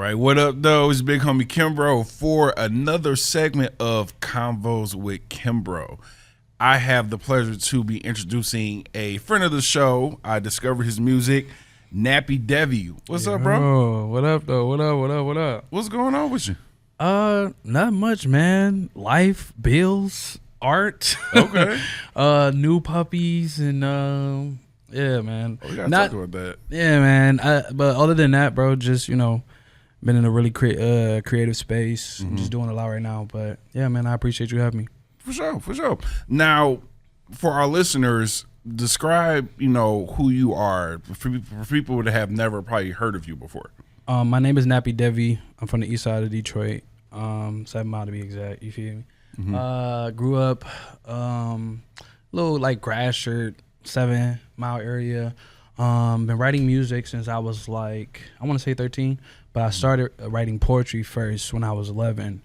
right, what up, though? It's Big Homie Kimbro for another segment of Convos with Kimbro. I have the pleasure to be introducing a friend of the show. I discovered his music, Nappi Devi. What's up, bro? Oh, what up, though? What up? What's going on with you? Not much, man. Life, bills, art. Okay. New puppies, and yeah, man. We gotta talk about that. Yeah, man. But other than that, bro, just been in a really creative space. I'm just doing a lot right now. But yeah, man, I appreciate you having me. For sure. Now, for our listeners, describe, who you are for people that have never probably heard of you before. My name is Nappi Devi. I'm from the east side of Detroit, 7 Mile to be exact. You feel me? Grew up, little like grass shirt, 7 Mile area. Been writing music since I was like, I want to say 13, but I started writing poetry first when I was 11.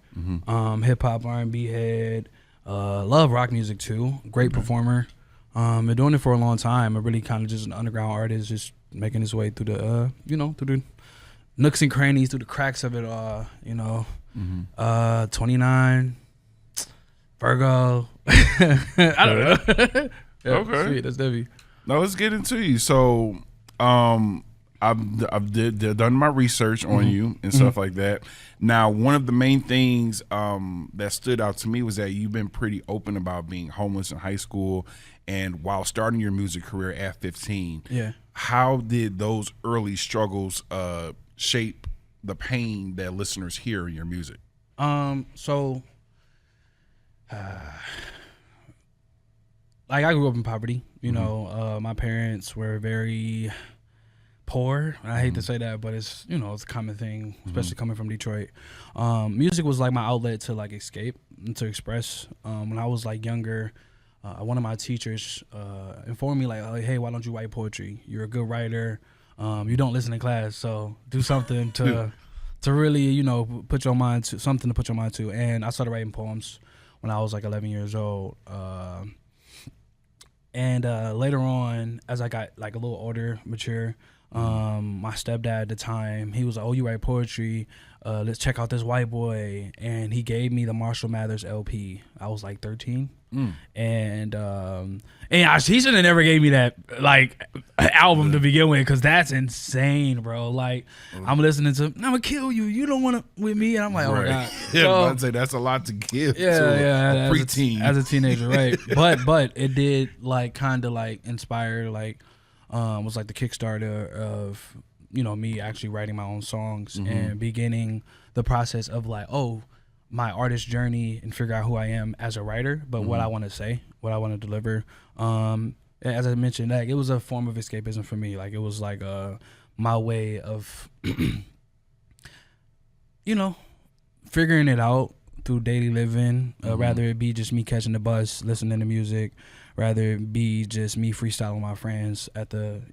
Hip hop, R&B head. Love rock music too. Great performer. Been doing it for a long time. I'm really kind of just an underground artist, just making his way through the, through the nooks and crannies, through the cracks of it all. 29, Virgo. I don't know. Yeah, okay, sweet. That's Devi. Now let's get into you. So, I've done my research on you and stuff like that. Now, one of the main things that stood out to me was that you've been pretty open about being homeless in high school and while starting your music career at 15. Yeah. How did those early struggles shape the pain that listeners hear in your music? Like I grew up in poverty. My parents were very poor. I hate to say that, but it's it's a common thing, especially coming from Detroit. Music was like my outlet to like escape and to express. When I was like younger, one of my teachers informed me like, oh, hey, why don't you write poetry? You're a good writer. You don't listen in class, so do something to really put your mind to something to put your mind to. And I started writing poems when I was like 11 years old. And later on, as I got like a little older, mature, my stepdad at the time, he was like, oh, you write poetry, let's check out this white boy. And he gave me the Marshall Mathers LP. I was like 13. And he should have never gave me that like album to begin with, because that's insane, bro. Like I'm listening to I'm gonna kill you, you don't want to with me, and I'm like, oh my god. Yeah, I'd say that's a lot to give to a preteen as a teenager, right? but it did like kind of like inspire like was like the Kickstarter of me actually writing my own songs and beginning the process of like, oh, my artist journey and figure out who I am as a writer, but what I want to say, what I want to deliver. As I mentioned, like it was a form of escapism for me. Like it was like my way of figuring it out through daily living. Rather it be just me catching the bus, listening to music, rather it be just me freestyling with my friends at the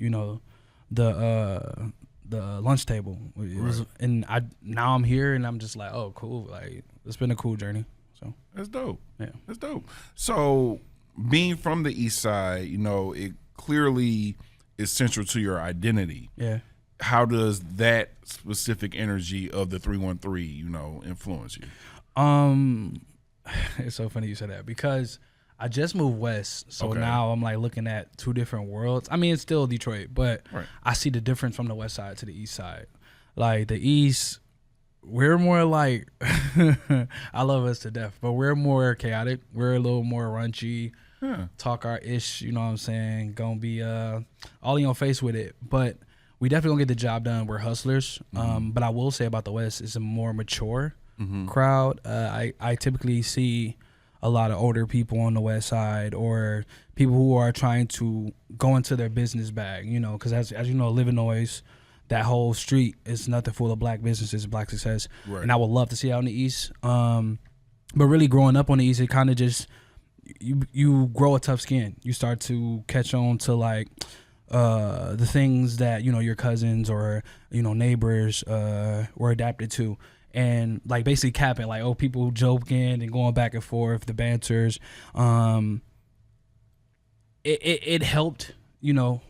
lunch table. It was, and now I'm here and I'm just like, oh, cool. Like it's been a cool journey. So that's dope. Yeah, that's dope. So being from the East Side, it clearly is central to your identity. Yeah. How does that specific energy of the 313, influence you? It's so funny you said that, because I just moved west, so now I'm like looking at two different worlds. I mean, it's still Detroit, but I see the difference from the west side to the east side. Like the east, we're more like, I love us to death, but we're more chaotic. We're a little more raunchy, talk our ish, you know what I'm saying? Gonna be all in your face with it, but we definitely gonna get the job done. We're hustlers. But I will say about the west, it's a more mature crowd. I typically see a lot of older people on the west side, or people who are trying to go into their business bag, because as you know, Illinois, that whole street is nothing full of black businesses, black success. Right. And I would love to see it out in the East. But really growing up on the East, it kind of just, you grow a tough skin. You start to catch on to like the things that, your cousins or, neighbors were adapted to. And like basically capping, like, oh, people joking and going back and forth, the banters. It helped,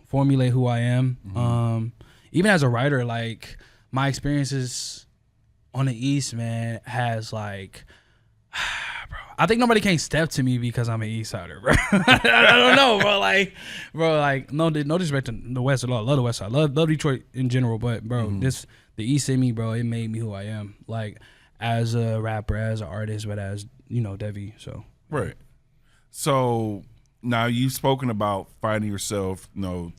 formulate who I am. Even as a writer, like my experiences on the East, man, has like, bro, I think nobody can step to me because I'm an East Sider, bro. I don't know, bro. Like, no disrespect to the West. I love the West Side. Love Detroit in general, but bro, the East in me, bro, it made me who I am. Like, as a rapper, as an artist, but as Devi. So right. So now you've spoken about finding yourself,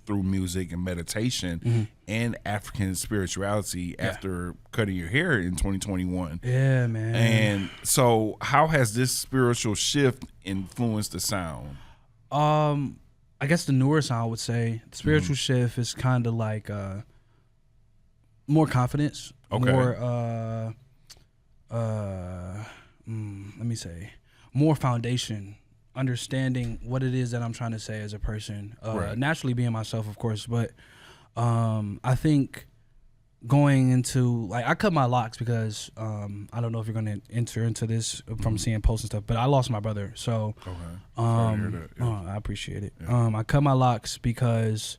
through music and meditation and African spirituality after cutting your hair in 2021. Yeah, man. And so how has this spiritual shift influenced the sound? I guess the newer sound, I would say. The spiritual shift is kind of like more confidence. Okay. More, let me say, more foundation. Understanding what it is that I'm trying to say as a person, naturally being myself, of course, but I think going into, like, I cut my locks because I don't know if you're going to enter into this from seeing posts and stuff, but I lost my brother, so Sorry to hear that. Yeah. I appreciate it. Yeah. I cut my locks because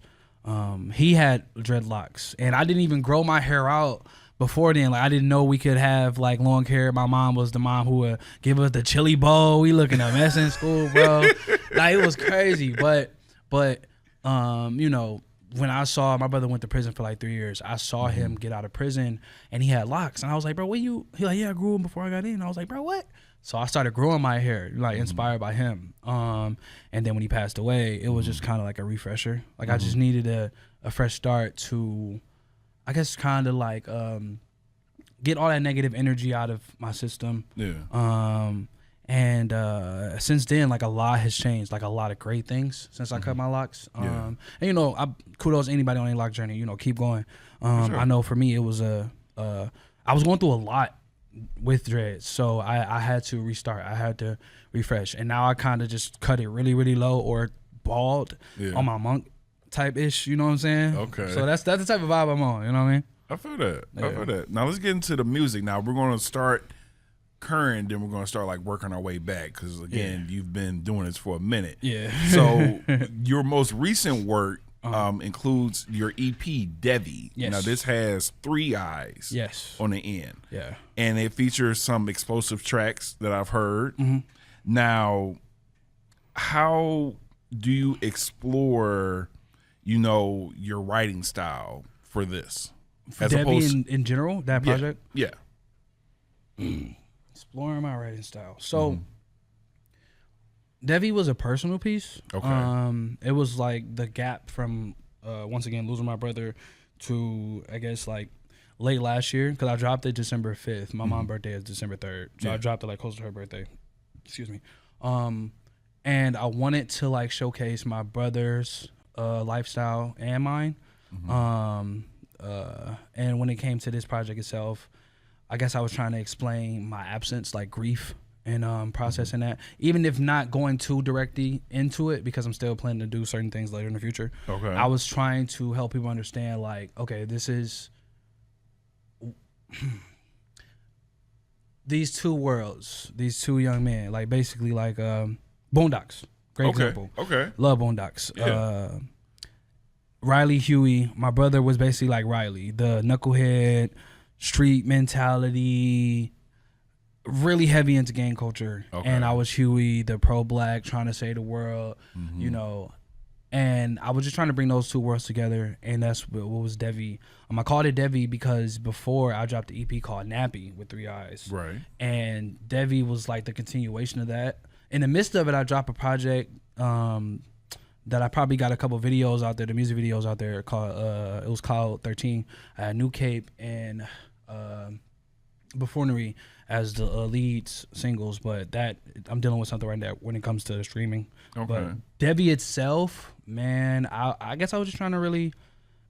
he had dreadlocks, and I didn't even grow my hair out. Before then, like, I didn't know we could have like long hair. My mom was the mom who would give us the chili bowl. We looking a mess in school, bro. Like, it was crazy. But when I saw my brother went to prison for like 3 years, I saw him get out of prison and he had locks, and I was like, bro, he like, yeah, I grew them before I got in. I was like, bro, what? So I started growing my hair, like, inspired by him. And then when he passed away, it was just kind of like a refresher. Like, I just needed a fresh start to, I guess, kind of like get all that negative energy out of my system. Yeah. And since then, like, a lot has changed, like a lot of great things since I cut my locks. And I kudos to anybody on any lock journey. Keep going. Sure. I know for me, it was I was going through a lot with dreads, so I had to restart. I had to refresh, and now I kind of just cut it really, really low or bald on my monk type ish, you know what I'm saying? Okay. So that's the type of vibe I'm on, you know what I mean? I feel that. Yeah. I feel that. Now let's get into the music. Now we're going to start current, then we're going to start like working our way back, because again, you've been doing this for a minute. Yeah. So your most recent work includes your EP Devi. Yes. Now this has 3 eyes. Yes. On the end. Yeah. And it features some explosive tracks that I've heard. Now, how do you explore, your writing style for this? As Devi in general, that project? Yeah. Exploring my writing style. So Devi was a personal piece. Okay. It was like the gap from once again losing my brother to, I guess, like late last year, because I dropped it December 5th. My mom's birthday is December 3rd, so I dropped it like close to her birthday. Excuse me. And I wanted to like showcase my brother's lifestyle and mine. And when it came to this project itself, I guess I was trying to explain my absence, like grief, and processing that, even if not going too directly into it, because I'm still planning to do certain things later in the future. Okay. I was trying to help people understand, like, okay, this is these two worlds, these two young men, like basically like Boondocks. Great example. Okay. Love Boondocks. Yeah. Riley Huey, my brother was basically like Riley, the knucklehead, street mentality, really heavy into gang culture. Okay. And I was Huey, the pro-black, trying to save the world, and I was just trying to bring those two worlds together, and that's what was Devi. I called it Devi because before I dropped the EP called Nappi with 3 eyes. Right. And Devi was like the continuation of that. In the midst of it, I dropped a project that I probably got a couple videos out there, the music videos out there, called it was called 13. I had New Cape and Buffoonery as the leads singles, but that I'm dealing with something right now when it comes to streaming. Okay. But Devi itself, man, I guess I was just trying to really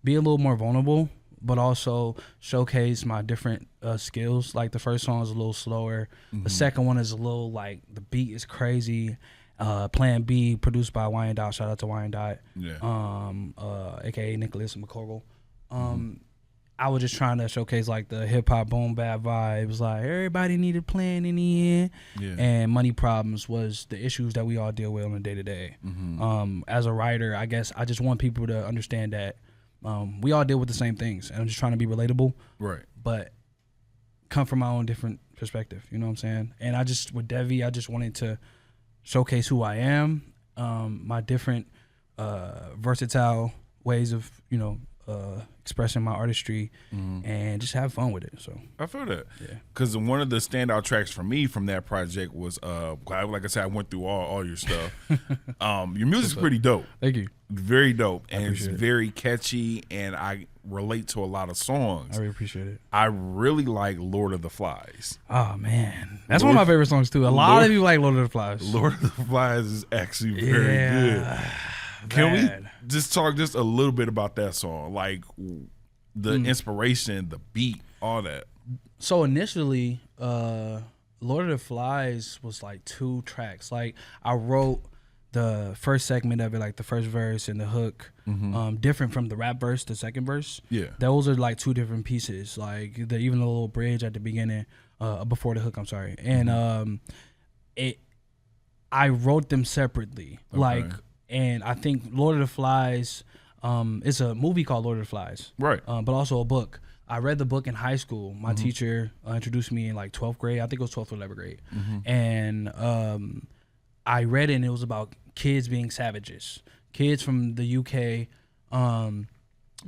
be a little more vulnerable, but also showcase my different skills. Like the first song is a little slower. The second one is a little like the beat is crazy. Plan B, produced by Wyandotte. Shout out to Wyandotte. Yeah. AKA Nicholas McCorkle. I was just trying to showcase like the hip hop boom bap vibe. It was like everybody needed plan in the end. Yeah. And money problems was the issues that we all deal with on a day to day. As a writer, I guess I just want people to understand that we all deal with the same things, and I'm just trying to be relatable. Right. But come from my own different perspective. You know what I'm saying? And with Devi, I just wanted to showcase who I am, my different versatile ways of, expressing my artistry, and just have fun with it. So I feel that. Yeah. Because one of the standout tracks for me from that project was, like I said, I went through all your stuff. Your music's pretty dope. Thank you. Very dope. And it's very catchy, and I relate to a lot of songs. I really appreciate it. I really like Lord of the Flies. Oh, man. That's one of my favorite songs, too. A lot of people like Lord of the Flies. Lord of the Flies is actually very good. Can we just talk just a little bit about that song? Like the inspiration, the beat, all that. So initially, Lord of the Flies was like 2 tracks. Like I wrote the first segment of it, like the first verse and the hook, different from the rap verse, the second verse. Yeah. Those are like 2 different pieces. Like even the little bridge at the beginning, before the hook, I'm sorry. And I wrote them separately. Okay. And I think Lord of the Flies, it's a movie called Lord of the Flies. Right. But also a book. I read the book in high school. My teacher introduced me in like 12th grade. I think it was 12th or 11th grade. And I read it, and it was about kids being savages. Kids from the UK,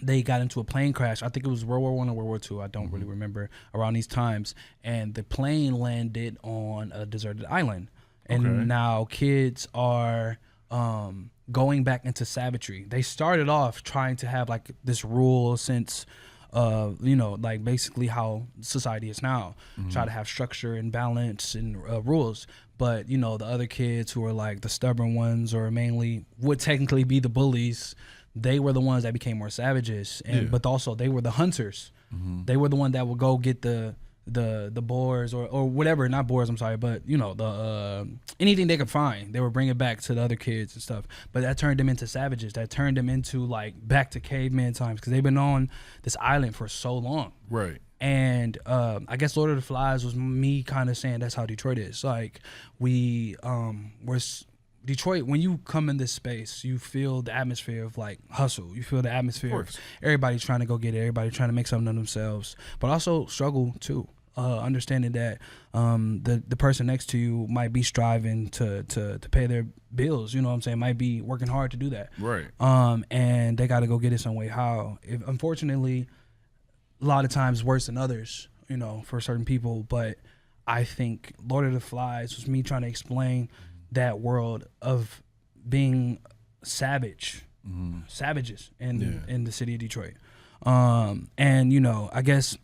they got into a plane crash. I think it was World War I or World War II. I don't really remember, around these times. And the plane landed on a deserted island. And now kids are going back into savagery. They started off trying to have like this rule sense of, like basically how society is now. Try to have structure and balance and rules. But, the other kids who are like the stubborn ones, or mainly would technically be the bullies, they were the ones that became more savages. But also they were the hunters. They were the one that would go get the boars or whatever, not boars, I'm sorry, but the anything they could find, they would bring it back to the other kids and stuff. But that turned them into savages. That turned them into like back to caveman times, because they've been on this island for so long. Right. And I guess Lord of the Flies was me kind of saying that's how Detroit is. Like we're Detroit, when you come in this space, you feel the atmosphere of like hustle. You feel the atmosphere of everybody trying to go get it, everybody trying to make something of themselves, but also struggle too. Understanding that the person next to you might be striving to pay their bills, you know what I'm saying, might be working hard to do that. Right. And they got to go get it some way. How? Unfortunately, a lot of times worse than others, for certain people. But I think Lord of the Flies was me trying to explain that world of being savages in the city of Detroit. And I guess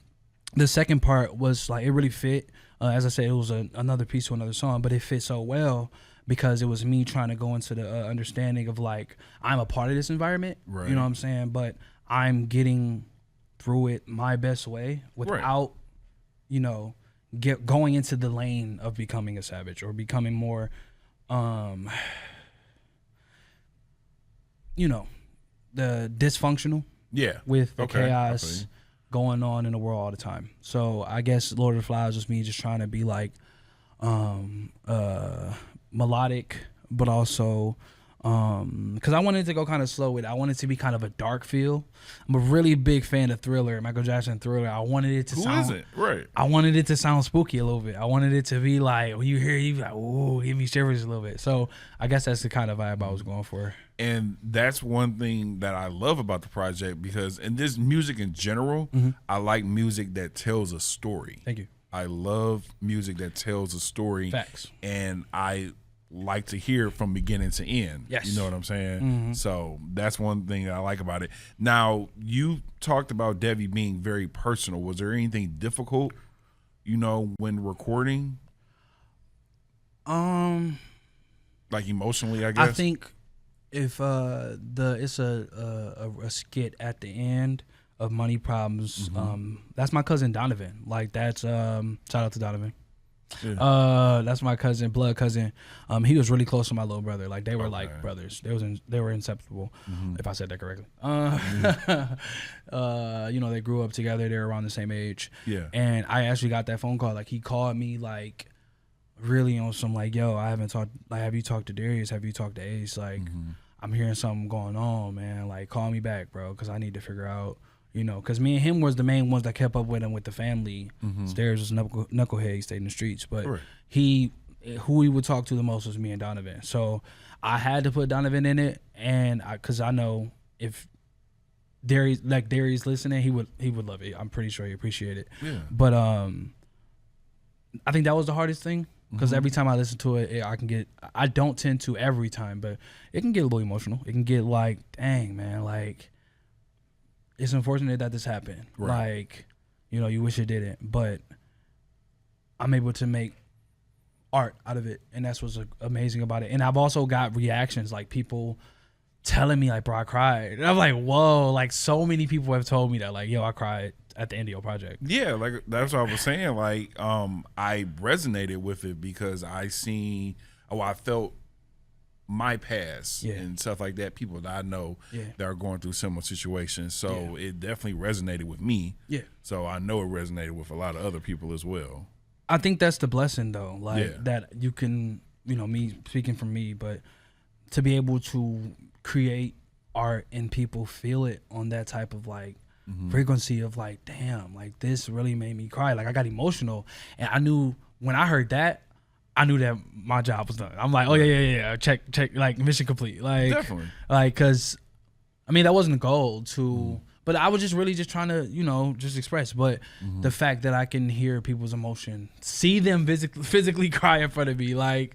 the second part was like, it really fit. As I said, it was another piece to another song, but it fit so well because it was me trying to go into the understanding of like, I'm a part of this environment, right. You know what I'm saying? But I'm getting through it my best way without, going into the lane of becoming a savage or becoming more, the dysfunctional. Yeah. With the chaos going on in the world all the time. So I guess Lord of the Flies was me just trying to be like melodic, but also because I wanted to go kind of slow with it. I wanted it to be kind of a dark feel. I'm a really big fan of Thriller, Michael Jackson Thriller. I wanted it to sound... Who is it? Right. I wanted it to sound spooky a little bit. I wanted it to be like, when you hear it, you be like, ooh, give me shivers a little bit. So I guess that's the kind of vibe I was going for. And that's one thing that I love about the project, because in this music in general, I like music that tells a story. Thank you. I love music that tells a story. Facts. And I like to hear it from beginning to end. Yes. You know what I'm saying? So that's one thing that I like about it. Now, you talked about Devi being very personal. Was there anything difficult, when recording? Like emotionally, I guess? I think if it's a skit at the end of Money Problems, that's my cousin Donovan. Like that's shout out to Donovan. Yeah. That's my cousin, blood cousin. He was really close to my little brother. Like they were like brothers. They were inseparable, if I said that correctly. They grew up together. They were around the same age. Yeah. And I actually got that phone call. Like he called me like really on some like, yo, I haven't talked. Like, have you talked to Darius? Have you talked to Ace? Like, I'm hearing something going on, man. Like, call me back, bro, because I need to figure out, You know, because me and him was the main ones that kept up with him with the family. Stairs was knucklehead. He stayed in the streets, but who he would talk to the most was me and Donovan. So I had to put Donovan in it, and because I know if Darius listening, he would love it. I'm pretty sure he appreciate it. Yeah. But I think that was the hardest thing, because every time I listen to it, I don't tend to every time, but it can get a little emotional. It can get like, dang man, like, it's unfortunate that this happened. Right. Like, you know, you wish it didn't, but I'm able to make art out of it, and that's what's amazing about it. And I've also got reactions, like people telling me like, bro, I cried. And I'm like, whoa, like so many people have told me that, like, yo, I cried at the end of your project. Yeah, like that's what I was saying. Like, I resonated with it because I felt my past and stuff like that, people that I know that are going through similar situations. So it definitely resonated with me. Yeah. So I know it resonated with a lot of other people as well. I think that's the blessing though, like that you can, you know, me speaking from me, but to be able to create art and people feel it on that type of like frequency of like, damn, like this really made me cry. Like I got emotional, and I knew when I heard that, I knew that my job was done. I'm like, oh yeah, check, like mission complete. Like definitely, like because I mean that wasn't the goal to. But I was just really just trying to, you know, just express. But the fact that I can hear people's emotion, see them physically cry in front of me. Like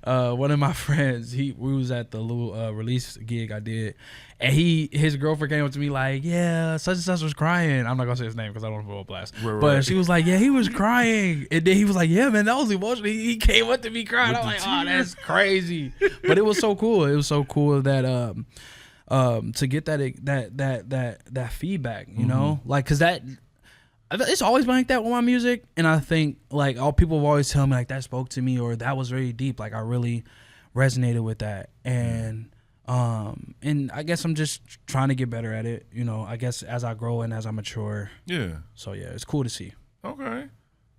one of my friends, we was at the little release gig I did, and his girlfriend came up to me like, yeah, such and such was crying. I'm not going to say his name because I don't want to put a blast. But she was like, yeah, he was crying. And then he was like, yeah, man, that was emotional. He came up to me crying. I'm like, oh, that's crazy. But it was so cool. It was so cool that to get that feedback, you know, like, cause it's always been like that with my music, and I think like all people have always tell me like that spoke to me or that was very deep. Like I really resonated with that, and I guess I'm just trying to get better at it, you know. I guess as I grow and as I mature. Yeah. So yeah, it's cool to see. Okay.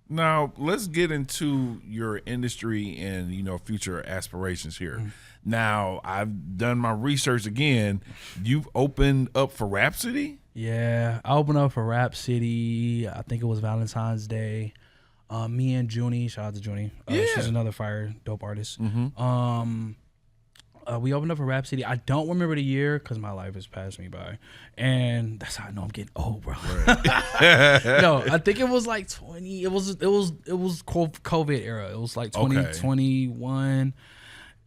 Now let's get into your industry and, you know, future aspirations here. Now I've done my research again. You've opened up for Rhapsody? Yeah, I opened up for Rhapsody. I think it was Valentine's Day. Me and Junie, shout out to Junie. She's another fire dope artist. We opened up for Rhapsody. I don't remember the year because my life has passed me by, and that's how I know I'm getting old, bro. Right. No, I think it was like 20. It was COVID era. It was like 2021.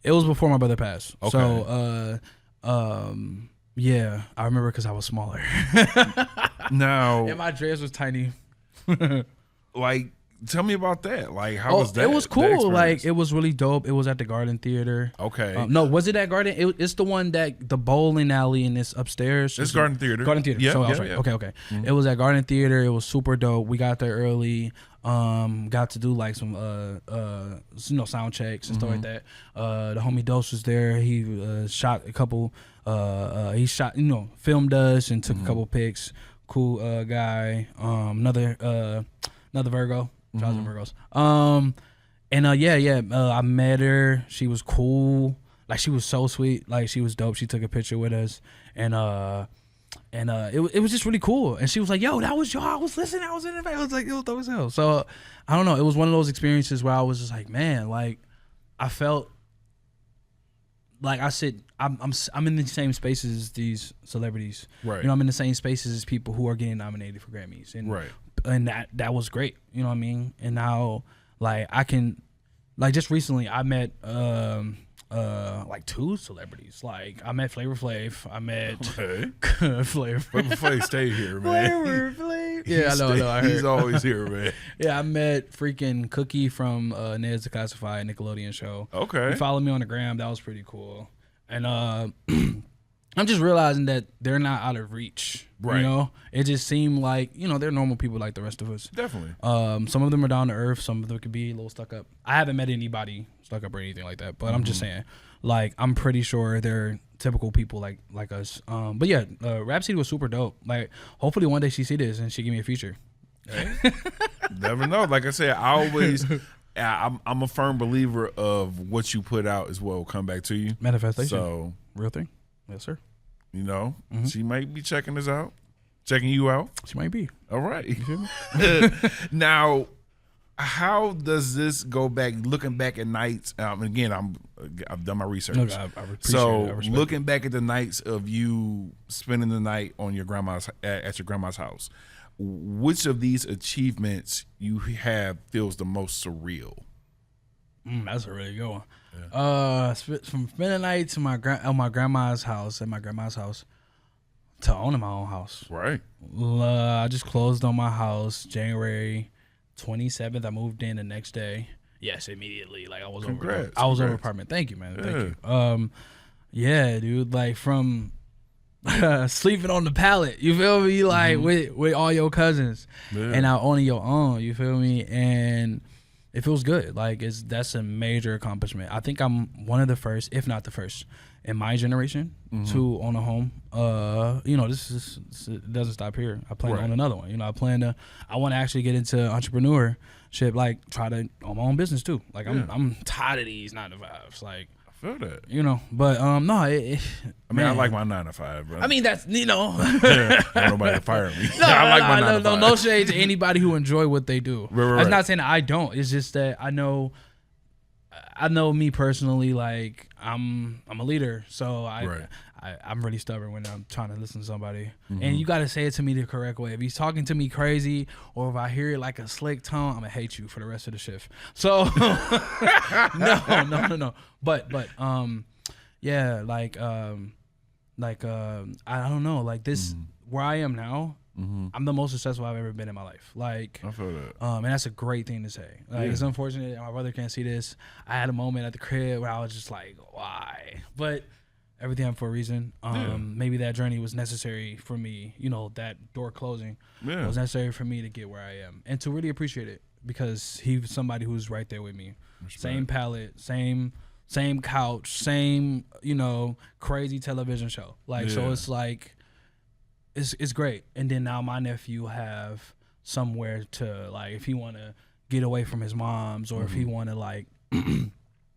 It was before my brother passed. Okay. So, yeah, I remember because I was smaller. Now, and my dress was tiny. Like, tell me about that. Like, how was that? It was cool. Like, it was really dope. It was at the Garden Theater. Okay. No, was it at Garden? It's the one that the bowling alley and it's upstairs. It's Garden Theater. Garden Theater. Yeah, so I was right. Yeah. Okay. It was at Garden Theater. It was super dope. We got there early. Got to do like some sound checks and stuff like that. The homie Dose was there. He shot a couple. He shot, filmed us and took a couple pics. Cool guy. Another Virgo. Shout out to Virgos. I met her. She was cool. Like, she was so sweet. Like, she was dope. She took a picture with us, and it was just really cool. And she was like, "Yo, that was y'all. I was listening. I was in the. I was like, it was dope as hell." So I don't know. It was one of those experiences where I was just like, man, like I felt like I said, I'm in the same spaces as these celebrities. Right. I'm in the same spaces as people who are getting nominated for Grammys. And right. And that was great. You know what I mean? And now, like, I can, like, just recently I met like 2 celebrities. Like, I met Flavor Flav. I met Flavor Flav. Stay here, man. Flavor Flav. Yeah, I know. I heard. He's always here, man. Yeah, I met freaking Cookie from Ned's Declassified Nickelodeon show. Okay. He followed me on the gram. That was pretty cool. And I'm just realizing that they're not out of reach. Right. You know, it just seemed like, they're normal people like the rest of us. Definitely. Some of them are down to earth. Some of them could be a little stuck up. I haven't met anybody stuck up or anything like that, but I'm just saying, like, I'm pretty sure they're typical people like us. But yeah, Rhapsody was super dope. Like, hopefully one day she see this and she give me a feature. Hey, never know. Like I said, I'm a firm believer of what you put out is what will come back to you. Manifestation. So, real thing. Yes, sir. She might be checking us out. checking you out. She might be. All right. Now, how does this go back? Looking back at nights. Again, I've done my research. Look, I appreciate so it. looking back at the nights of you spending the night on your grandma's at your grandma's house, which of these achievements you have feels the most surreal? That's a really good one. Yeah. From spending the night to at my grandma's house to owning my own house. Right. I just closed on my house January 27th. I moved in the next day. Yes, immediately. Like I was over apartment. Thank you, man. Thank you. Yeah, dude. Like from sleeping on the pallet, you feel me? Like with all your cousins, and now owning your own. You feel me? And it feels good. Like that's a major accomplishment. I think I'm one of the first, if not the first, in my generation to own a home. This doesn't stop here. I plan to own another one. I want to actually get into entrepreneurship, like try to own my own business too. Like I'm tired of these 9-to-5s. Like I feel that. But no. I like my 9-to-5, bro. I mean that's I don't nobody to fire me. I like my 9-to-5. No shade to anybody who enjoy what they do. Right. That's not saying that I don't. It's just that I know me personally. Like I'm a leader, so I'm really stubborn when I'm trying to listen to somebody. And you got to say it to me the correct way. If he's talking to me crazy, or if I hear it like a slick tone, I'm gonna hate you for the rest of the shift. So no. But yeah, I don't know, like this where I am now. I'm the most successful I've ever been in my life. Like, I feel that. And that's a great thing to say. Like, it's unfortunate my brother can't see this. I had a moment at the crib where I was just like, why? But everything happened for a reason. Maybe that journey was necessary for me. That door closing was necessary for me to get where I am and to really appreciate it, because he was somebody who's right there with me. Respect. Same palette, same couch, same crazy television show. Like so, it's like. It's great. And then now my nephew have somewhere to, like, if he want to get away from his mom's, or if he want to, like,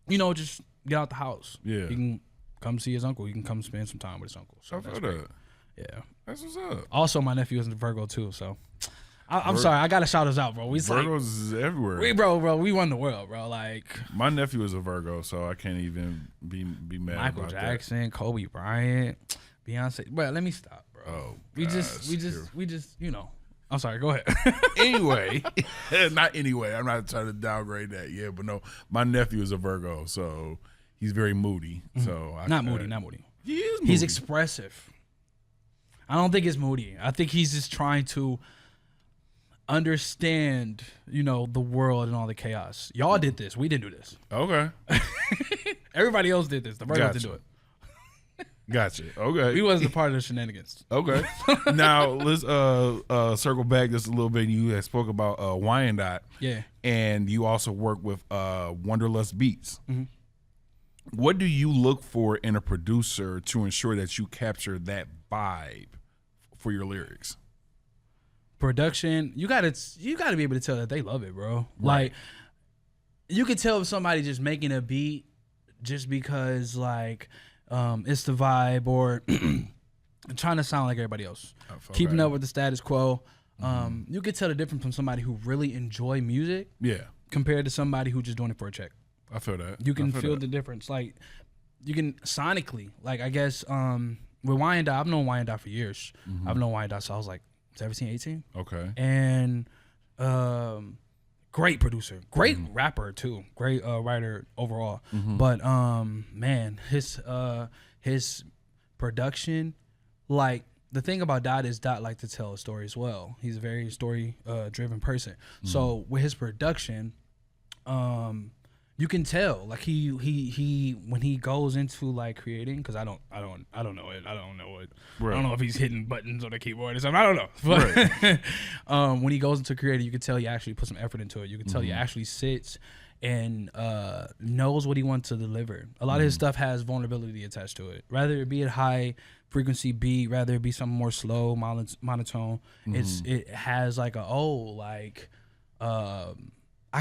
just get out the house. Yeah. He can come see his uncle. He can come spend some time with his uncle. So I feel that. Yeah. That's what's up. Also, my nephew is a Virgo, too, so. I'm sorry. I got to shout us out, bro. Virgos is everywhere. We run the world, bro. Like. My nephew is a Virgo, so I can't even be mad Michael about Jackson, that. Kobe Bryant, Beyonce. Bro, let me stop. Oh, we just, I'm sorry, go ahead. Anyway, not anyway. I'm not trying to downgrade that. Yeah, but no, my nephew is a Virgo, so he's very moody. So not moody. He is moody. He's expressive. I don't think it's moody. I think he's just trying to understand, the world and all the chaos. Y'all did this. We didn't do this. Okay. Everybody else did this. The Virgos didn't do it. Gotcha. Okay. We wasn't a part of the shenanigans. Okay. Now let's circle back just a little bit. You had spoke about Wyandotte. Yeah. And you also work with Wanderlust Beats. What do you look for in a producer to ensure that you capture that vibe for your lyrics? Production, you gotta be able to tell that they love it, bro. Right. Like, you could tell if somebody just making a beat just because, like, it's the vibe, or trying to sound like everybody else, keeping up with the status quo. You could tell the difference from somebody who really enjoy music, compared to somebody who just doing it for a check. I feel that. You can feel the difference. Like, you can sonically, like, I guess with Wyandotte, I've known Wyandotte for years. I've known Wyandotte since I was like 17, 18. Okay. And great producer, great rapper too, great writer overall. But man, his production, like, the thing about Dot is Dot like to tell a story as well. He's a very story driven person. So with his production, you can tell, like, he when he goes into, like, creating, because I don't know it. I don't know it. Right. I don't know if he's hitting buttons on the keyboard or something. I don't know. But when he goes into creating, you can tell he actually put some effort into it. You can tell he actually sits and knows what he wants to deliver. A lot of his stuff has vulnerability attached to it. Rather it be a high frequency beat, rather it be something more slow, monotone. It has like I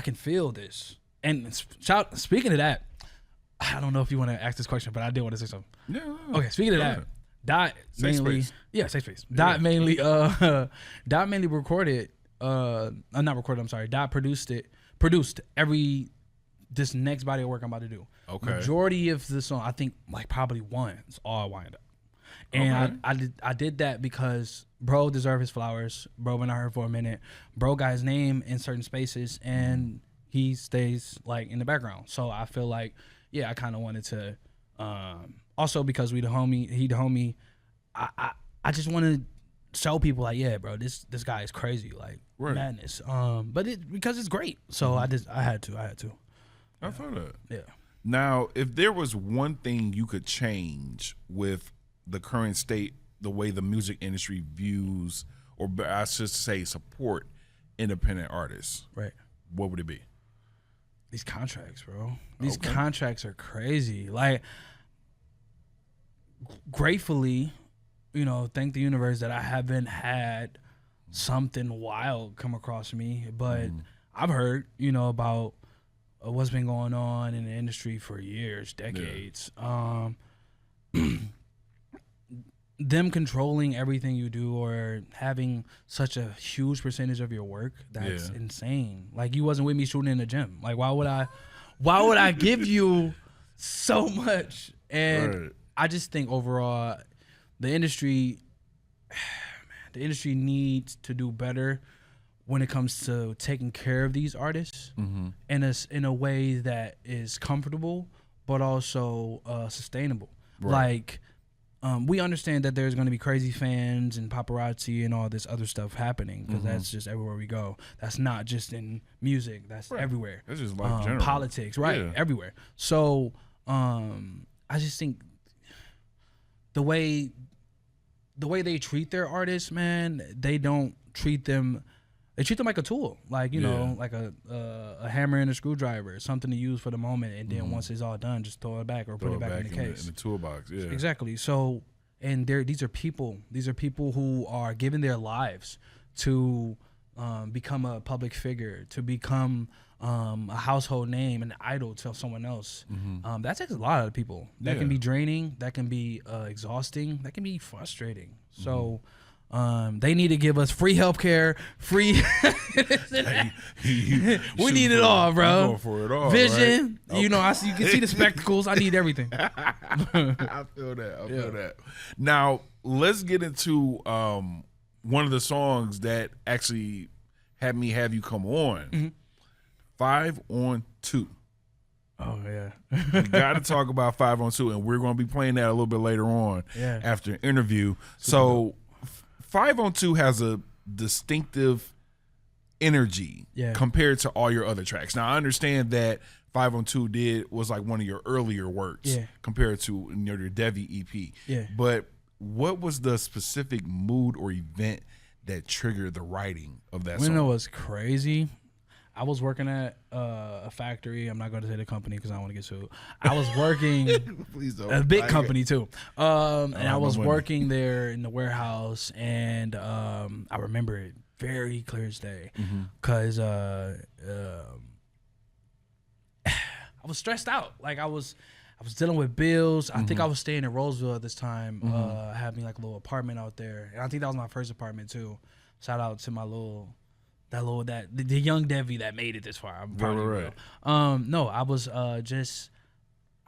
can feel this. And speaking of that, I don't know if you want to ask this question, but I did want to say something. Yeah. Okay, speaking of that, Dot mainly, Safe Space. Dot mainly, Dot mainly recorded. Not recorded. I'm sorry. Dot produced this next body of work I'm about to do. Okay. Majority of the song, I think, like probably one is all wind up. And I did that because bro deserved his flowers. Bro been out here for a minute. Bro got his name in certain spaces, and he stays like in the background. So I feel like, I kind of wanted to. Also because he the homie. I just want to show people like, bro, this guy is crazy, like madness. But because it's great. So I had to. I feel that. Yeah. Now, if there was one thing you could change with the current state, the way the music industry views, or I should say support independent artists, right? What would it be? These contracts, bro. These contracts are crazy. Like, gratefully, thank the universe that I haven't had something wild come across me. But I've heard, about what's been going on in the industry for years, decades. Them controlling everything you do or having such a huge percentage of your work, that's insane. Like, you wasn't with me shooting in the gym. Like, why would I give you so much? And I just think overall the industry needs to do better when it comes to taking care of these artists in a way that is comfortable but also sustainable. Like, we understand that there's going to be crazy fans and paparazzi and all this other stuff happening because that's just everywhere we go. That's not just in music. That's everywhere. That's just life general. Politics, everywhere. So I just think the way they treat their artists, man, they don't treat them. They treat them like a tool, like like a hammer and a screwdriver, something to use for the moment, and then once it's all done, just throw it back or put it back in the case. In the toolbox, exactly. So, and these are people who are giving their lives to become a public figure, to become a household name, an idol to someone else. That takes a lot out of people. That can be draining. That can be exhausting. That can be frustrating. So. They need to give us free healthcare, free. We need it all, bro. Going for it all, vision. Right? You can see the spectacles. I need everything. I feel that. Now let's get into one of the songs that actually had me have you come on. 5 on 2. Oh yeah. We got to talk about 5 on 2, and we're going to be playing that a little bit later on after an interview. So. 5 on 2 has a distinctive energy compared to all your other tracks. Now, I understand that 5 on 2 was like one of your earlier works compared to your Devi EP. Yeah. But what was the specific mood or event that triggered the writing of that song? It was crazy. I was working at a factory. I'm not going to say the company because I don't want to get sued. I was working a big company too. And I was working there in the warehouse, and I remember it very clear as day because I was stressed out. Like, I was dealing with bills. I think I was staying in Roseville at this time. I had me like a little apartment out there, and I think that was my first apartment too. Shout out to my the young Devi that made it this far. I'm probably no, I was I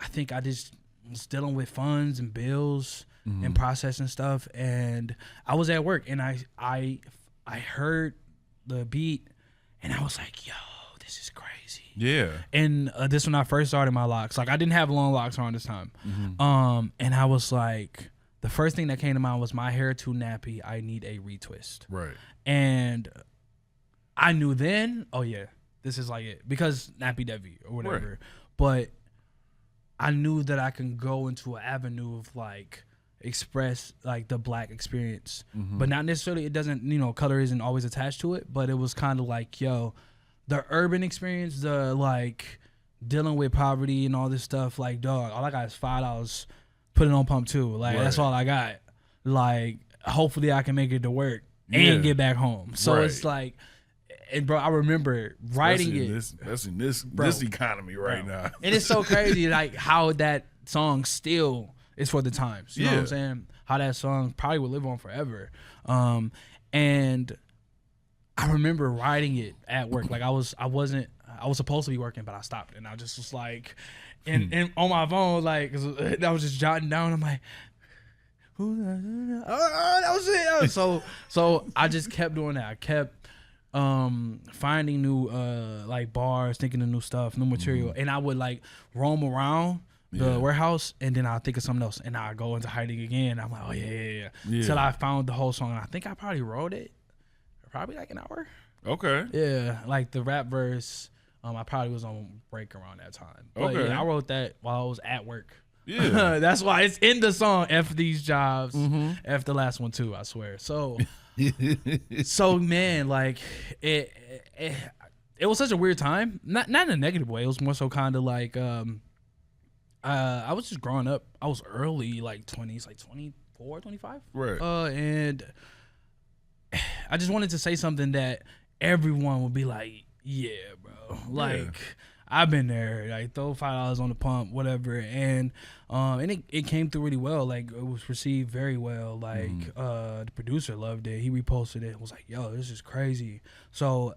think I just was dealing with funds and bills and processing stuff, and I was at work, and I heard the beat, and I was like, yo, this is crazy. Yeah. And this when I first started my locks, like I didn't have long locks on this time, and I was like, the first thing that came to mind was my hair too nappy. I need a retwist. Right. And I knew then, oh yeah, this is like it, because Nappi Devi or whatever. Right. But I knew that I can go into an avenue of like express like the black experience, but not necessarily. It doesn't, color isn't always attached to it. But it was kind of like, yo, the urban experience, the like dealing with poverty and all this stuff. Like, dog, all I got is $5. Put it on pump 2. Like that's all I got. Like, hopefully I can make it to work and get back home. So it's like. And bro, I remember writing That's in this economy right now. And it's so crazy, like how that song still is for the times. You know what I'm saying? how that song probably would live on forever. And I remember writing it at work. Like I was supposed to be working, but I stopped, and I just was like, and on my phone, like I was just jotting down. I'm like, that was it. So I just kept doing that. I kept finding new like bars, thinking of new stuff, new material, and I would like roam around the warehouse, and then I'll think of something else, and I'll go into hiding again. I'm like, oh yeah. Till I found the whole song. I think I probably wrote it probably like an hour. Okay. Yeah, like the rap verse. I probably was on break around that time. But okay. Yeah, I wrote that while I was at work. Yeah. That's why it's in the song. F these jobs. F the last one too, I swear. So so man, like it was such a weird time. Not in a negative way. It was more so kind of like I was just growing up. I was early, like 20s, like 24, 25. Right. And I just wanted to say something that everyone would be like, yeah, bro. Like, I've been there. Like, throw $5 on the pump, whatever. And it came through really well. Like, it was received very well. Like, the producer loved it. He reposted it. Was like, yo, this is crazy. So,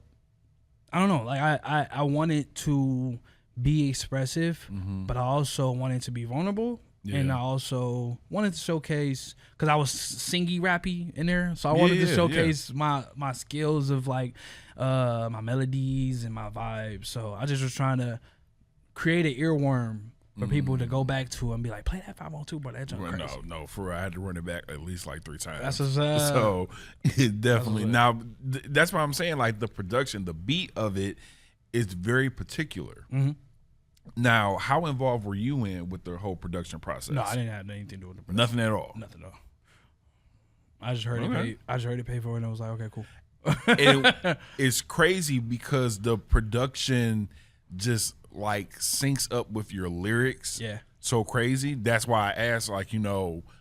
I don't know. Like, I wanted to be expressive, but I also wanted to be vulnerable. Yeah. And I also wanted to showcase, because I was singy rappy in there, so I wanted to showcase my skills of like my melodies and my vibes. So I just was trying to create an earworm for people to go back to and be like, play that 502, bro. That junk crazy. No, for real, I had to run it back at least like 3 times. That's what's up. So definitely. Now that's why I'm saying, like, the production, the beat of it is very particular. Now, how involved were you in with the whole production process? No, I didn't have anything to do with the production. Nothing at all. Nothing at all. I just heard it pay for it, and I was like, okay, cool. It's crazy because the production just like syncs up with your lyrics. Yeah. So crazy. That's why I asked, like,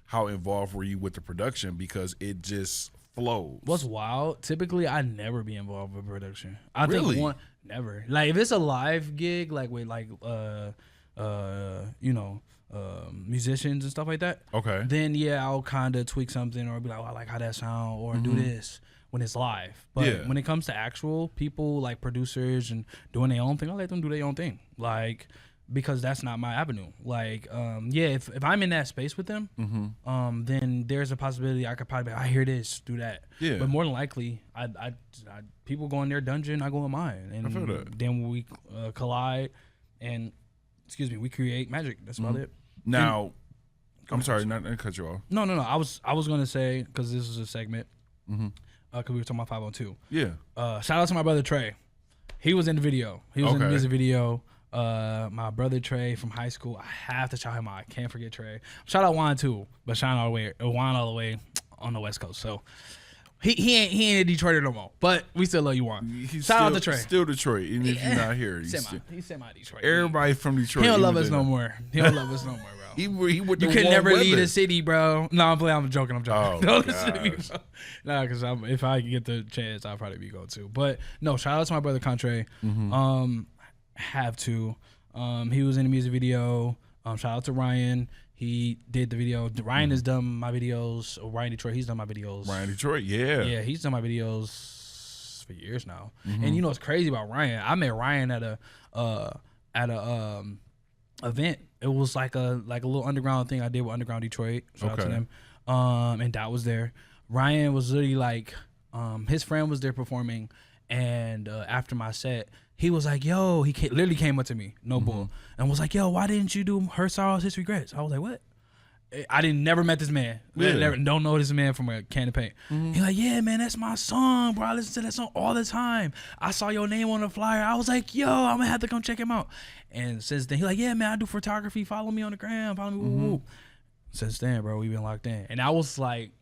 how involved were you with the production, because it just flows. What's wild? Typically, I never be involved with production. I really? think never. Like if it's a live gig, like with like musicians and stuff like that. Okay. Then I'll kind of tweak something or be like, oh, I like how that sound, or do this when it's live. But when it comes to actual people, like producers and doing their own thing, I let them do their own thing. Like, because that's not my avenue. Like, if I'm in that space with them, then there's a possibility I could probably be, I hear this, do that. Yeah. But more than likely, I people go in their dungeon, I go in mine, and I feel that. Then we collide, and we create magic. That's about it. Now, I'm sorry, not to cut you off. No. I was gonna say, because this is a segment, because we were talking about 502. Yeah. Shout out to my brother Trey. He was in the video. He was in the music video. My brother Trey from high school, I have to shout him out. I can't forget Trey. Shout out Juan too, but shout out Juan all the way on the West Coast. So he ain't in Detroit no more, but we still love you, Juan. Shout out to Trey. Still Detroit, even if you're not here. He's semi-Detroit. Everybody from Detroit. He don't love us no more. He don't love us no more, bro. He would. You can never leave the city, bro. No, I'm joking. Oh, don't listen to me, bro. Nah, because if I get the chance, I'll probably be going too. But no, shout out to my brother Contre. Have to. He was in the music video. Shout out to Ryan. He did the video. Ryan has done my videos. Ryan Detroit, he's done my videos. Ryan Detroit, yeah. Yeah, he's done my videos for years now. And you know what's crazy about Ryan? I met Ryan at a event. It was like a little underground thing I did with Underground Detroit. Shout out to them. And Dot was there. Ryan was literally like, his friend was there performing, and after my set, he was like, yo, literally came up to me, no bull, and was like, yo, why didn't you do Her Sorrows, His Regrets? I was like, what? I never met this man. Don't know this man from a can of paint. He's like, yeah, man, that's my song, bro. I listen to that song all the time. I saw your name on the flyer. I was like, yo, I'm going to have to come check him out. And since then, he's like, yeah, man, I do photography. Follow me on the gram. Follow me. Woo. Since then, bro, we've been locked in. And I was like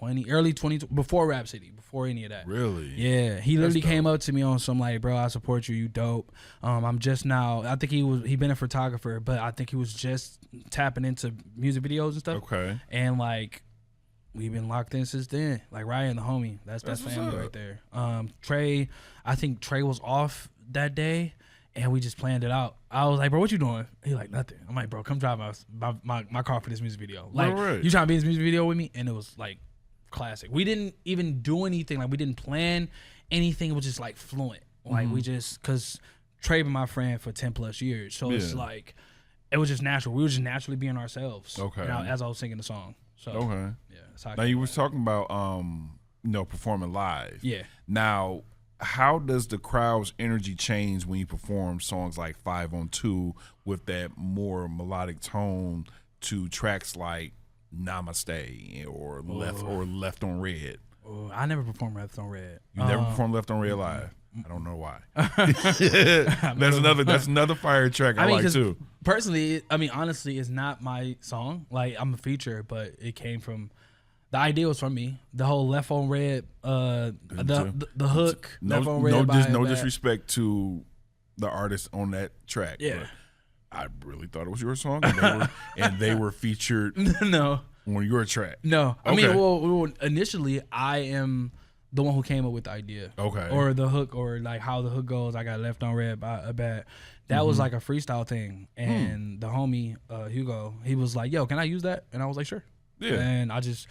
early 20, before Rap City, before any of that. Really? Yeah. He literally came up to me on some like, bro, I support you. You dope. I'm just now, I think he been a photographer, but I think he was just tapping into music videos and stuff. Okay. And like, we've been locked in since then. Like Ryan, the homie, that's family right there. Trey, I think Trey was off that day, And we just planned it out. I was like, bro, what you doing? He like, nothing. I'm like, bro, come drive my car for this music video. Like, you trying to be in this music video with me? And it was like classic. We didn't even do anything. Like, we didn't plan anything. It was just like fluent. Like, we just, because Trey been my friend for 10 plus years. So it's like, it was just natural. We were just naturally being ourselves. Okay. As I was singing the song. So, okay. Yeah. Now, you were talking about, performing live. Yeah. Now, how does the crowd's energy change when you perform songs like 5 on 2 with that more melodic tone to tracks like Namaste or Left on Red? I never performed Left on Red. You never performed Left on Red live? I don't know why. That's another fire track I like too. Personally, I mean, honestly, it's not my song. Like, I'm a feature, but it came from. The idea was from me. The whole Left on Red, the hook. Left on Red. No disrespect to the artist on that track. Yeah, but I really thought it was your song, and they were featured. No, on your track. No, I mean, well, initially I am the one who came up with the idea. Okay, or the hook, or like how the hook goes. I got Left on Red by a bat. That was like a freestyle thing, and the homie Hugo, he was like, "Yo, can I use that?" And I was like, "Sure." Yeah, and I just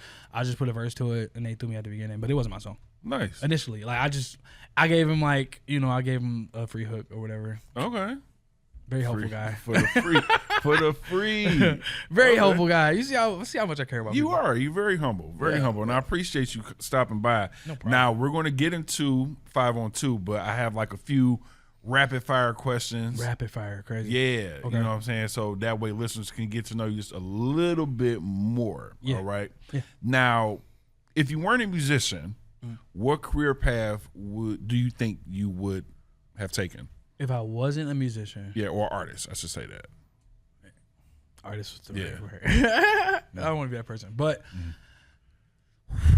put a verse to it, and they threw me at the beginning, but it wasn't my song. Nice. Initially, like I gave him like I gave him a free hook or whatever. Okay. Very helpful guy. For the free. Very helpful guy. You see how much I care about. You're very humble, humble, and I appreciate you stopping by. No problem. Now we're going to get into 5 on 2, but I have like a few rapid fire questions. Rapid fire, crazy. Yeah, okay. You know what I'm saying? So that way listeners can get to know you just a little bit more. Yeah. All right. Yeah. Now, if you weren't a musician, what career path do you think you would have taken? If I wasn't a musician. Yeah, or artist, I should say that. Artist was the right word. I don't want to be that person. But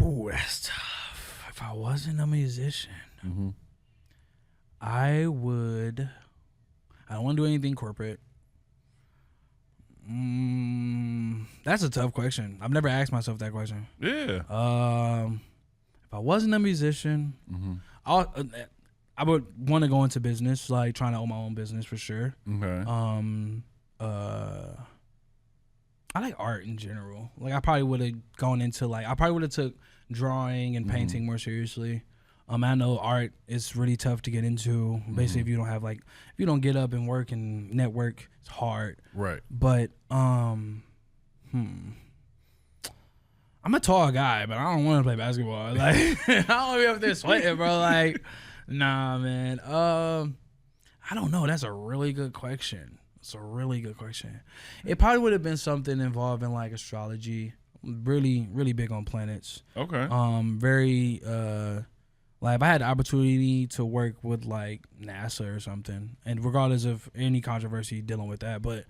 that's tough. If I wasn't a musician. I don't want to do anything corporate. That's a tough question. I've never asked myself that question. Yeah. If I wasn't a musician, I would want to go into business, like trying to own my own business for sure. Okay. I like art in general. Like I probably would have gone into took drawing and painting more seriously. I know art is really tough to get into. Basically, if you don't get up and work and network, it's hard. Right. But I'm a tall guy, but I don't want to play basketball. Like I don't want to be up there sweating, bro. Like, nah, man. I don't know. That's a really good question. It probably would have been something involving like astrology. Really, really big on planets. Okay. Very like if I had the opportunity to work with like NASA or something, and regardless of any controversy dealing with that, but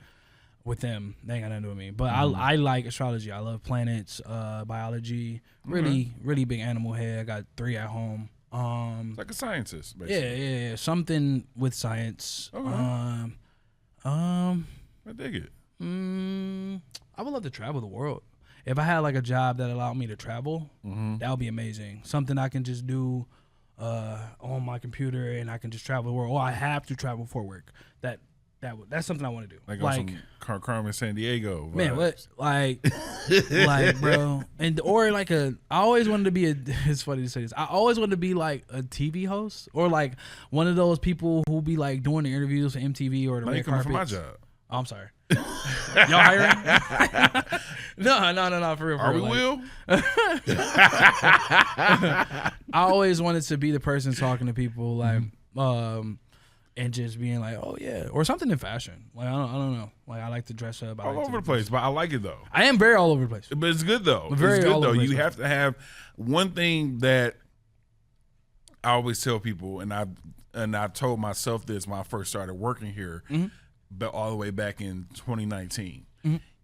with them, they ain't got nothing to do with me. But I like astrology. I love planets, biology. Really, really big animal head. I got 3 at home. Like a scientist, basically. Yeah. Something with science. Okay. I dig it. I would love to travel the world. If I had like a job that allowed me to travel, that would be amazing. Something I can just do on my computer, and I can just travel the world. Or I have to travel for work. That's something I want to do. Like some Carmen San Diego. Man, what like bro, I always wanted to be it's funny to say this. I always wanted to be like a TV host, or like one of those people who be like doing the interviews for MTV or the red carpet. For my job. Oh, I'm sorry. Y'all hiring? No, for real. Are we Will? I always wanted to be the person talking to people like and just being like, oh yeah, or something in fashion. Like I don't know. Like I like to dress up. All over the place, but I like it though. I am very all over the place. But it's good though. It's good though. You have to have one thing that I always tell people, and I've told myself this when I first started working here, but all the way back in 2019.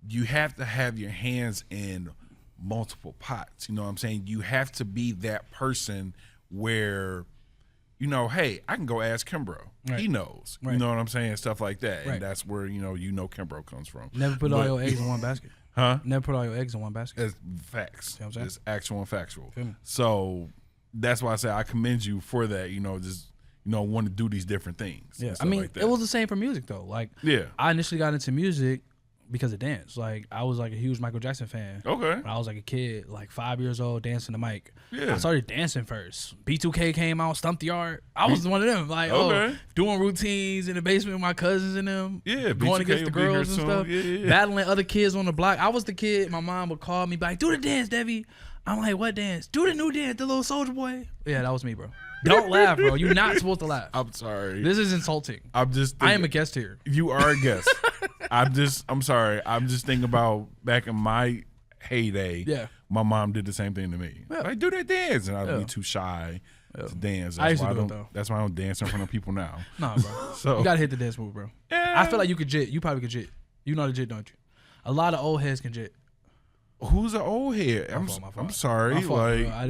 You have to have your hands in multiple pots. You know what I'm saying? You have to be that person where, hey, I can go ask Kimbro. Right. He knows. Right. You know what I'm saying? Stuff like that. Right. And that's where, Kimbro comes from. Never put all your eggs in one basket. Huh? Never put all your eggs in one basket. It's facts. You know what I'm saying? It's actual and factual. So that's why I say I commend you for that. Just want to do these different things. Yeah, I mean, like it was the same for music though. Like, I initially got into music because of dance. Like, I was like a huge Michael Jackson fan. Okay. When I was like a kid, like 5 years old, dancing the mic. Yeah. I started dancing first. B2K came out, Stump the Yard. I was one of them. Like, doing routines in the basement with my cousins and them. Yeah. Going against the girls and stuff. Yeah. Battling other kids on the block. I was the kid. My mom would call me, be like, do the dance, Devi. I'm like, what dance? Do the new dance, the little soldier boy. Yeah, that was me, bro. Don't laugh, bro. You're not supposed to laugh. I'm sorry. This is insulting. I am a guest here. You are a guest. I'm sorry. I'm just thinking about back in my heyday. Yeah. My mom did the same thing to me. Yeah. Like, do that dance. And I'd be too shy to dance. I used to do it, though. That's why I don't dance in front of people now. Nah, bro. So you got to hit the dance move, bro. Yeah. I feel like you could jit. You probably could jit. You know how to jit, don't you? A lot of old heads can jit. Who's an old head? I'm sorry.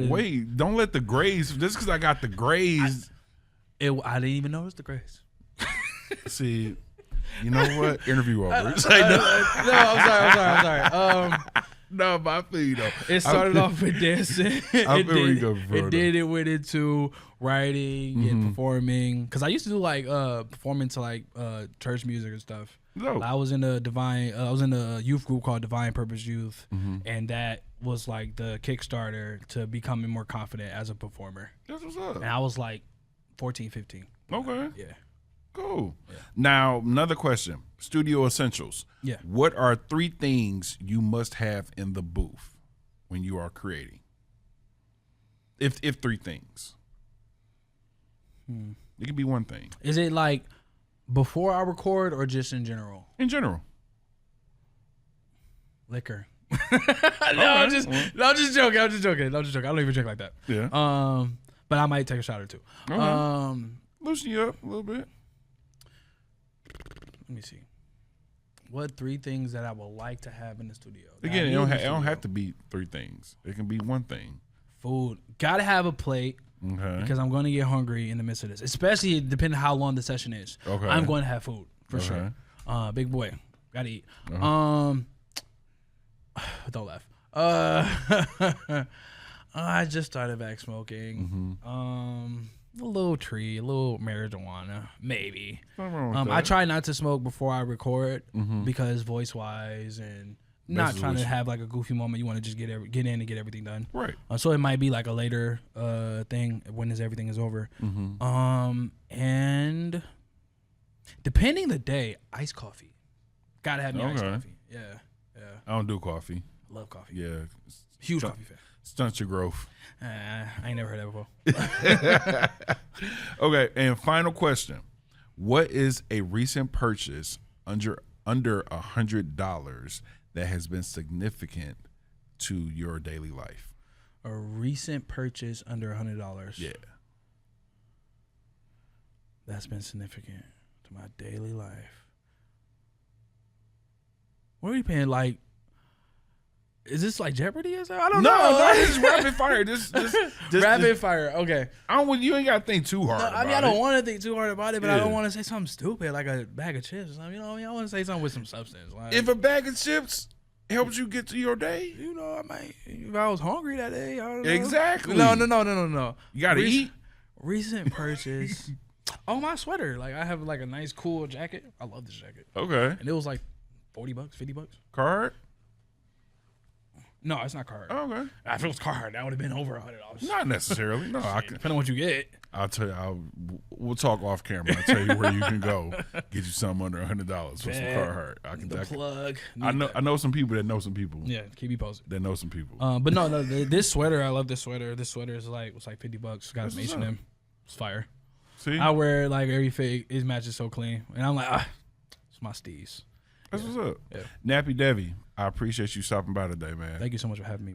Wait, don't let the grays. Just because I got the grays. I didn't even notice the grays. See, you know what? Interview over. I'm sorry. No, my feet though. It started off with dancing. It went into writing and performing. Cause I used to do like performing to like church music and stuff. No. I was in a youth group called Divine Purpose Youth, and that was like the Kickstarter to becoming more confident as a performer. That's what's up. And I was like 14, 15. Okay. Yeah. Cool. Yeah. Now, another question. Studio essentials. Yeah. What are 3 things you must have in the booth when you are creating? If 3 things. It could be one thing. Is it like before I record or just in general? In general. Liquor. I'm just joking. I don't even drink like that. Yeah. But I might take a shot or two. Okay. Loosen you up a little bit. Let me see. What 3 things that I would like to have in the studio? Again, it don't have to be 3 things. It can be one thing. Food. Gotta have a plate. Okay. Because I'm going to get hungry in the midst of this, especially depending on how long the session is. Okay. I'm going to have food for sure. Big boy, gotta eat. Don't laugh. I just started back smoking. A little tree, a little marijuana, maybe. I try not to smoke before I record because voice wise and not trying to have like a goofy moment. You want to just get in and get everything done. Right. So it might be like a later thing when everything is over. And depending the day, iced coffee. Gotta have me iced coffee. Yeah. I don't do coffee. Love coffee. Yeah. Huge coffee fan. Stunts your growth. I ain't never heard that before. Okay, and final question. What is a recent purchase under $100 that has been significant to your daily life? A recent purchase under $100. Yeah. That's been significant to my daily life. What are you paying? Like, is this like Jeopardy or something? I don't know. No, this is rapid fire. Just rapid fire. Okay. You ain't got to think too hard. No, I don't want to think too hard about it, but I don't want to say something stupid like a bag of chips or something. You know what I mean? I want to say something with some substance. Like, if a bag of chips helps you get to your day, I might. If I was hungry that day, I don't know. Exactly. No. You got to eat. Recent purchase. Oh, my sweater. Like, I have like a nice cool jacket. I love this jacket. Okay. And it was like $40, $50. Card? No, it's not Carhartt. Oh, okay. If it was Carhartt, that would have been over $100. Not necessarily. No, depending on what you get. I'll tell you. We'll talk off camera. I'll tell you where you can go get you something under $100 for some Carhartt. Plug. I know some people that know some people. Yeah, keep me posted. That know some people. But no, this sweater, I love this sweater. This sweater is like $50. Got an H&M. It's fire. See, I wear it like every fit. It matches so clean, and I'm like, it's my steez. That's what's up. Yeah. Nappi Devi, I appreciate you stopping by today, man. Thank you so much for having me.